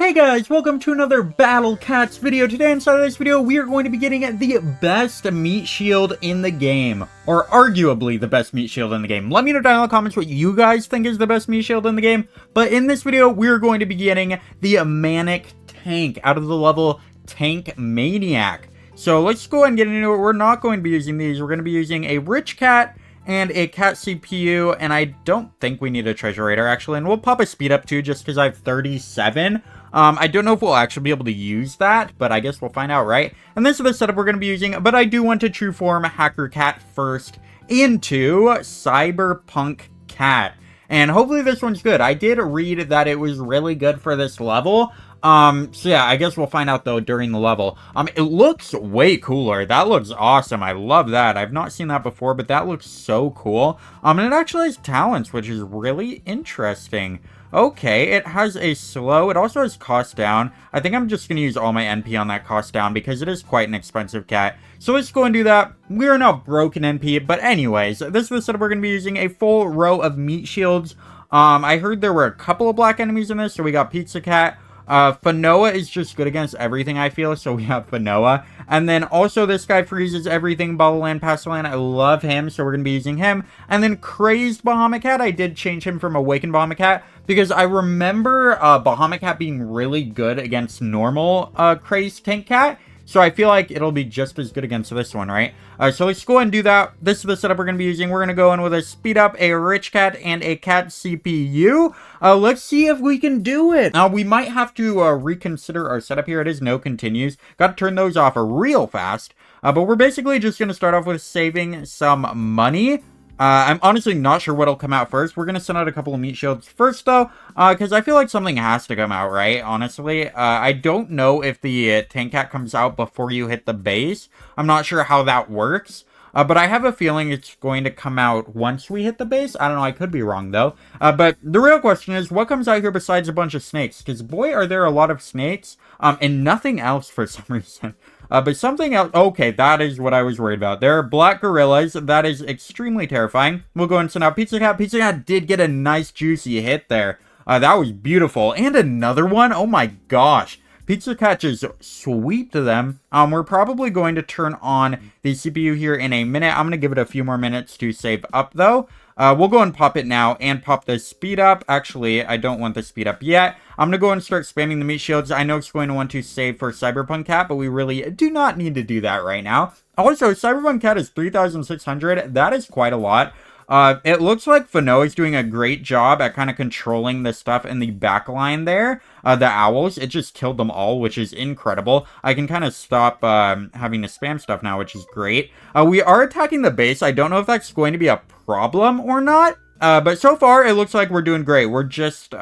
Hey guys, welcome to another Battle Cats video. Today inside of this video, we are going to be getting the best meat shield in the game. Or arguably the best meat shield in the game. Let me know down in the comments what you guys think is the best meat shield in the game. But in this video, we're going to be getting the Manic Tank out of the level Tank Maniac. So let's go ahead and get into it. We're not going to be using these. We're going to be using a rich cat and a cat CPU, and I don't think we need a treasure raider actually, and we'll pop a speed up too just because I have 37. I don't know if we'll actually be able to use that, but I guess we'll find out, right? And this is the setup we're going to be using, but I do want to true form Hacker Cat first into Cyberpunk Cat. And hopefully this one's good. I did read that it was really good for this level. So yeah, I guess we'll find out though during the level. It looks way cooler. That looks awesome. I love that. I've not seen that before, but that looks so cool. And it actually has talents, which is really interesting. Okay, it has a slow. It also has cost down. I think I'm just going to use all my NP on that cost down because it is quite an expensive cat. So let's go and do that. We are now broken NP, but anyways, this is the setup we're going to be using a full row of meat shields. I heard there were a couple of black enemies in this, so we got Pizza Cat. Fanoa is just good against everything, I feel, so we have Fanoa. And then also this guy freezes everything, Bubble Land, Pastel Land. I love him, so we're going to be using him. And then Crazed Bahamut Cat, I did change him from Awakened Bahamut Cat because I remember Bahamut Cat being really good against normal Crazed Tank Cat. So I feel like it'll be just as good against this one, right? So let's go ahead and do that. This is the setup we're going to be using. We're going to go in with a speed up, a rich cat, and a cat CPU. Let's see if we can do it. Now, we might have to reconsider our setup here. It is no continues. Got to turn those off real fast. But we're basically just going to start off with saving some money. I'm honestly not sure what'll come out first. We're going to send out a couple of meat shields first, though, because I feel like something has to come out, right? Honestly, I don't know if the Tank Cat comes out before you hit the base. I'm not sure how that works, but I have a feeling it's going to come out once we hit the base. I don't know. I could be wrong, though. But the real question is, what comes out here besides a bunch of snakes? Because, boy, are there a lot of snakes, and nothing else for some reason. But something else. Okay, that is what I was worried about. There are black gorillas. That is extremely terrifying. We'll go and send out Pizza Cat. Pizza Cat did get a nice juicy hit there. That was beautiful. And another one. Oh my gosh. Pizza Cat just sweeped them. We're probably going to turn on the CPU here in a minute. I'm going to give it a few more minutes to save up, though. We'll go and pop it now and pop the speed up. Actually, I don't want the speed up yet. I'm going to go and start spamming the meat shields. I know it's going to want to save for Cyberpunk Cat, but we really do not need to do that right now. Also, Cyberpunk Cat is 3,600. That is quite a lot. It looks like Fanoa is doing a great job at kind of controlling the stuff in the back line there. The owls, it just killed them all, which is incredible. I can kind of stop having to spam stuff now, which is great. We are attacking the base. I don't know if that's going to be a problem or not. But so far, it looks like we're doing great. We're just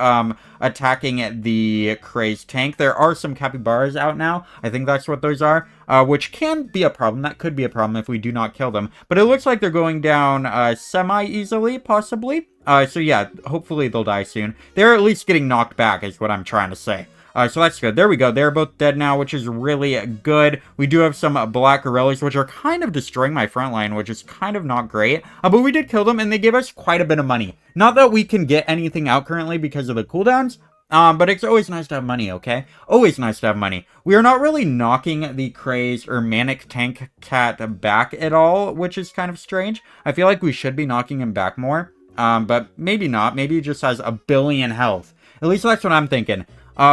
attacking the Crazed Tank. There are some capybaras out now. I think that's what those are, which can be a problem. That could be a problem if we do not kill them. But it looks like they're going down semi-easily, possibly. So yeah, hopefully they'll die soon. They're at least getting knocked back, is what I'm trying to say. So that's good. There we go. They're both dead now, which is really good. We do have some black gorillas, which are kind of destroying my front line, which is kind of not great. But we did kill them, and they gave us quite a bit of money. Not that we can get anything out currently because of the cooldowns, but it's always nice to have money, okay? Always nice to have money. We are not really knocking the Crazed or Manic Tank Cat back at all, which is kind of strange. I feel like we should be knocking him back more, but maybe not. Maybe he just has a billion health. At least that's what I'm thinking.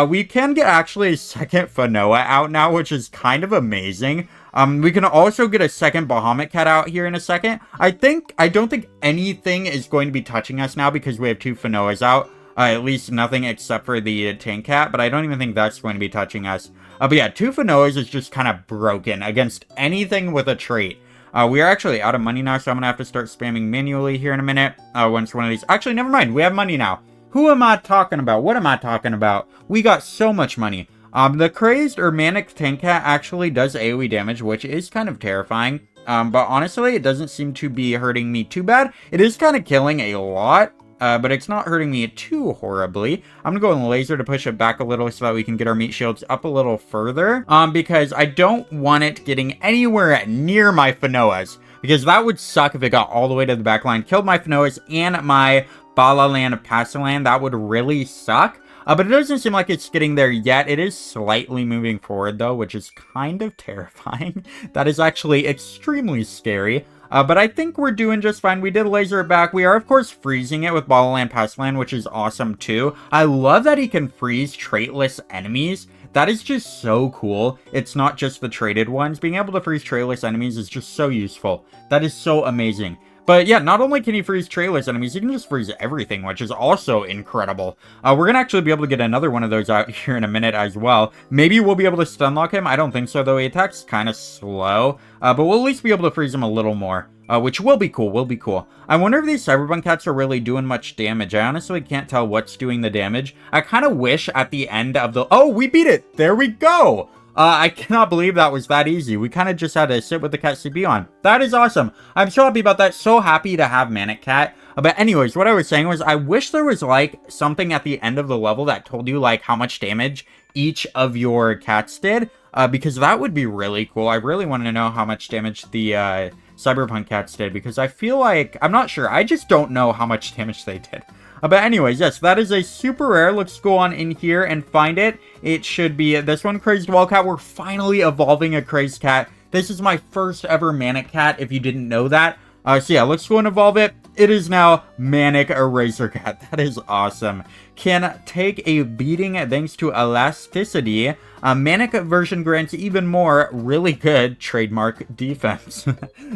We can get actually a second Fanoa out now, which is kind of amazing. We can also get a second Bahamut Cat out here in a second. I don't think anything is going to be touching us now because we have two Fanoas out. At least nothing except for the Tank Cat, but I don't even think that's going to be touching us. But yeah, two Fanoas is just kind of broken against anything with a trait. We are actually out of money now, so I'm going to have to start spamming manually here in a minute. Once one of these... Actually, never mind. We have money now. Who am I talking about? What am I talking about? We got so much money. The Crazed or Manic Tank Cat actually does AoE damage, which is kind of terrifying. But honestly, it doesn't seem to be hurting me too bad. It is kind of killing a lot, but it's not hurting me too horribly. I'm going to go in laser to push it back a little so that we can get our meat shields up a little further. Because I don't want it getting anywhere near my Fanoas. Because that would suck if it got all the way to the back line, killed my Fanoas and my Bala Land of Pastel Land. That would really suck. But it doesn't seem like it's getting there yet. It is slightly moving forward, though, which is kind of terrifying. That is actually extremely scary. But I think we're doing just fine. We did laser it back. We are, of course, freezing it with Bottle Land Pestland, which is awesome, too. I love that he can freeze traitless enemies. That is just so cool. It's not just the traded ones. Being able to freeze traitless enemies is just so useful. That is so amazing. But yeah, not only can he freeze traitless enemies, he can just freeze everything, which is also incredible. We're going to actually be able to get another one of those out here in a minute as well. Maybe we'll be able to stun lock him. I don't think so, though. He attacks kind of slow. But we'll at least be able to freeze him a little more. Which will be cool, will be cool. I wonder if these Cyberpunk cats are really doing much damage. I honestly can't tell what's doing the damage. I kind of wish at the end of the... Oh, we beat it! There we go! I cannot believe that was that easy. We kind of just had to sit with the cat CB on. That is awesome. I'm so happy about that. So happy to have Manic Cat. But anyways, what I was saying was I wish there was like something at the end of the level that told you like how much damage each of your cats did. Because that would be really cool. I really want to know how much damage the Cyberpunk cats did. Because I feel like, I'm not sure. I just don't know how much damage they did. But anyways, yes, that is a super rare. Let's go on in here and find it. It should be this one, Crazed Wildcat. We're finally evolving a Crazed Cat. This is my first ever Manic Cat, if you didn't know that. So yeah, let's go and evolve it. It is now Manic Eraser Cat. That is awesome. Can take a beating thanks to elasticity. Manic version grants even more really good trademark defense.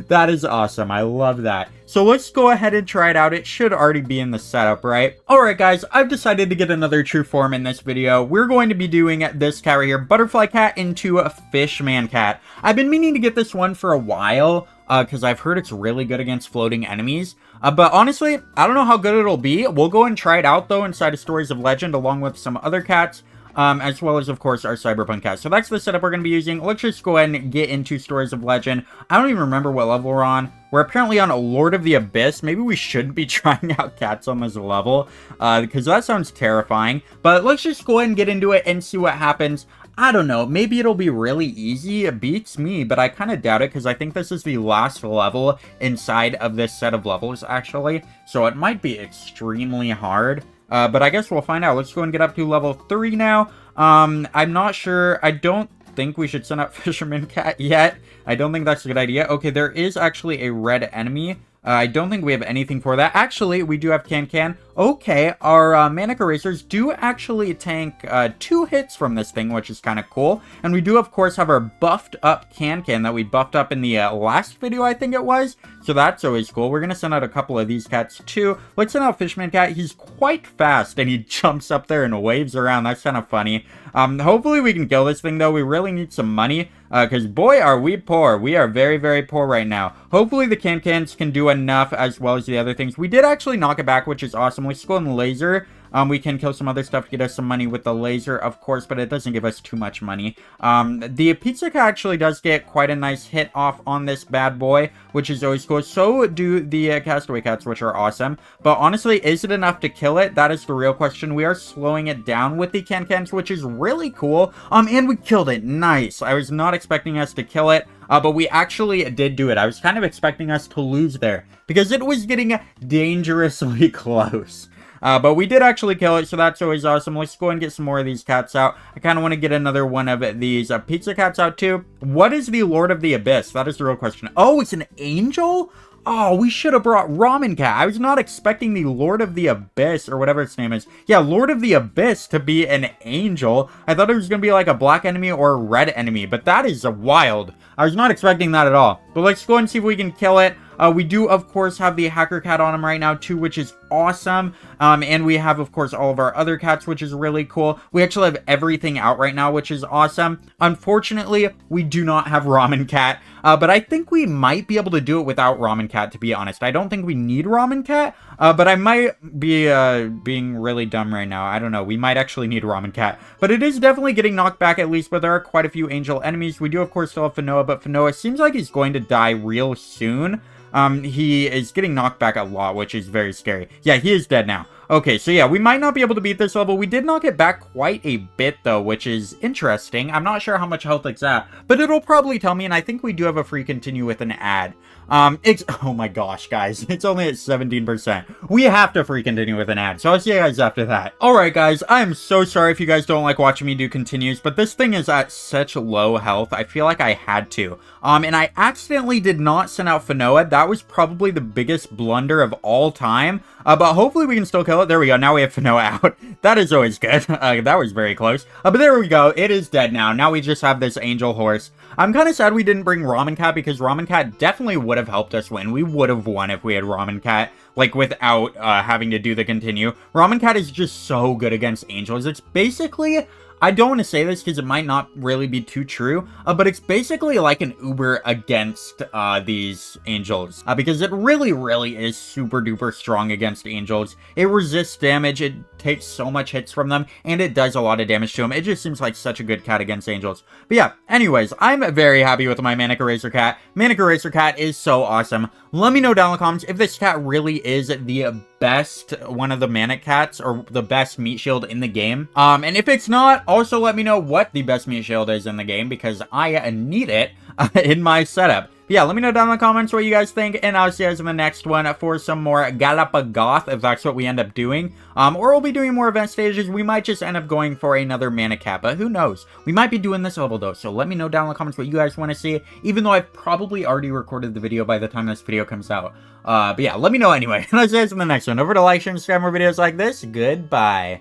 That is awesome. I love that. So let's go ahead and try it out. It should already be in the setup, right? Alright guys, I've decided to get another true form in this video. We're going to be doing this cat right here, Butterfly Cat into a Fishman Cat. I've been meaning to get this one for a while, because I've heard it's really good against floating enemies. But honestly, I don't know how good it'll be. We'll go and try it out, though, inside of Stories of Legend, along with some other cats, as well as, of course, our Cyberpunk cat. So that's the setup we're going to be using. Let's just go ahead and get into Stories of Legend. I don't even remember what level we're on. We're apparently on a Lord of the Abyss. Maybe we shouldn't be trying out cats on this level, because that sounds terrifying. But let's just go ahead and get into it and see what happens. I don't know, maybe it'll be really easy. It beats me, but I kind of doubt it because I think this is the last level inside of this set of levels, actually. So it might be extremely hard, but I guess we'll find out. Let's go and get up to level 3 now. I'm not sure. I don't think we should send out Fisherman Cat yet. I don't think that's a good idea. Okay, there is actually a red enemy. I don't think we have anything for that. Actually, we do have Can. Okay, our Manic Erasers do actually tank 2 hits from this thing, which is kind of cool. And we do, of course, have our buffed up Can that we buffed up in the last video, I think it was. So that's always cool. We're going to send out a couple of these cats, too. Let's send out Fishman Cat. He's quite fast, and he jumps up there and waves around. That's kind of funny. Hopefully we can kill this thing, though. We really need some money, because boy, are we poor. We are very, very poor right now. Hopefully the Cans can do enough, as well as the other things. We did actually knock it back, which is awesome. Let's go and laser. We can kill some other stuff to get us some money with the laser, of course, but it doesn't give us too much money. The Pizza Cat actually does get quite a nice hit off on this bad boy, which is always cool. So do the Castaway Cats, which are awesome. But honestly, is it enough to kill it? That is the real question. We are slowing it down with the Cans, which is really cool. And we killed it. Nice. I was not expecting us to kill it. But we actually did do it. I was kind of expecting us to lose there because it was getting dangerously close. But we did actually kill it, so that's always awesome. Let's go and get some more of these cats out. I kind of want to get another one of these Pizza Cats out, too. What is the Lord of the Abyss? That is the real question. Oh, it's an angel? Oh, we should have brought Ramen Cat. I was not expecting the Lord of the Abyss, or whatever its name is. Yeah, Lord of the Abyss to be an angel. I thought it was going to be like a black enemy or a red enemy, but that is wild. I was not expecting that at all. But let's go and see if we can kill it. We do, of course, have the Hacker Cat on him right now, too, which is awesome. And we have, of course, all of our other cats, which is really cool. We actually have everything out right now, which is awesome. Unfortunately, we do not have Ramen Cat. But I think we might be able to do it without Ramen Cat, to be honest. I don't think we need Ramen Cat, but I might be being really dumb right now. I don't know. We might actually need Ramen Cat. But it is definitely getting knocked back at least, but there are quite a few angel enemies. We do, of course, still have Fanoa, but Fanoa seems like he's going to die real soon. He is getting knocked back a lot, which is very scary. Yeah, he is dead now. Okay, so yeah, we might not be able to beat this level. We did knock it back quite a bit, though, which is interesting. I'm not sure how much health it's at, but it'll probably tell me, and I think we do have a free continue with an ad. Oh my gosh, guys, it's only at 17%. We have to free continue with an ad, so I'll see you guys after that. Alright, guys, I'm so sorry if you guys don't like watching me do continues, but this thing is at such low health, I feel like I had to. And I accidentally did not send out Fanoa. That was probably the biggest blunder of all time. But hopefully we can still kill it. There we go. Now we have Fanoa out. That is always good. That was very close. But there we go. It is dead now. Now we just have this angel horse. I'm kind of sad we didn't bring Ramen Cat because Ramen Cat definitely would have helped us win. We would have won if we had Ramen Cat, like, without having to do the continue. Ramen Cat is just so good against angels. It's basically... I don't want to say this because it might not really be too true, but it's basically like an Uber against these angels, because it really is super duper strong against angels. It resists damage, it takes so much hits from them, and it does a lot of damage to them. It just seems like such a good cat against angels. But yeah, anyways, I'm very happy with my Manic Eraser Cat. Manic Eraser Cat is so awesome. Let me know down in the comments if this cat really is the best one of the Manic Cats, or the best Meatshield in the game. And if it's not, also let me know what the best Meatshield is in the game, because I need it in my setup. But yeah, let me know down in the comments what you guys think, and I'll see you guys in the next one for some more Galapagos, if that's what we end up doing. Or we'll be doing more event stages. We might just end up going for another Manic Cat, but who knows? We might be doing this level, though, so let me know down in the comments what you guys want to see, even though I've probably already recorded the video by the time this video comes out. But yeah, let me know anyway, and I'll see you guys in the next one. Over to like, share, and subscribe more videos like this. Goodbye.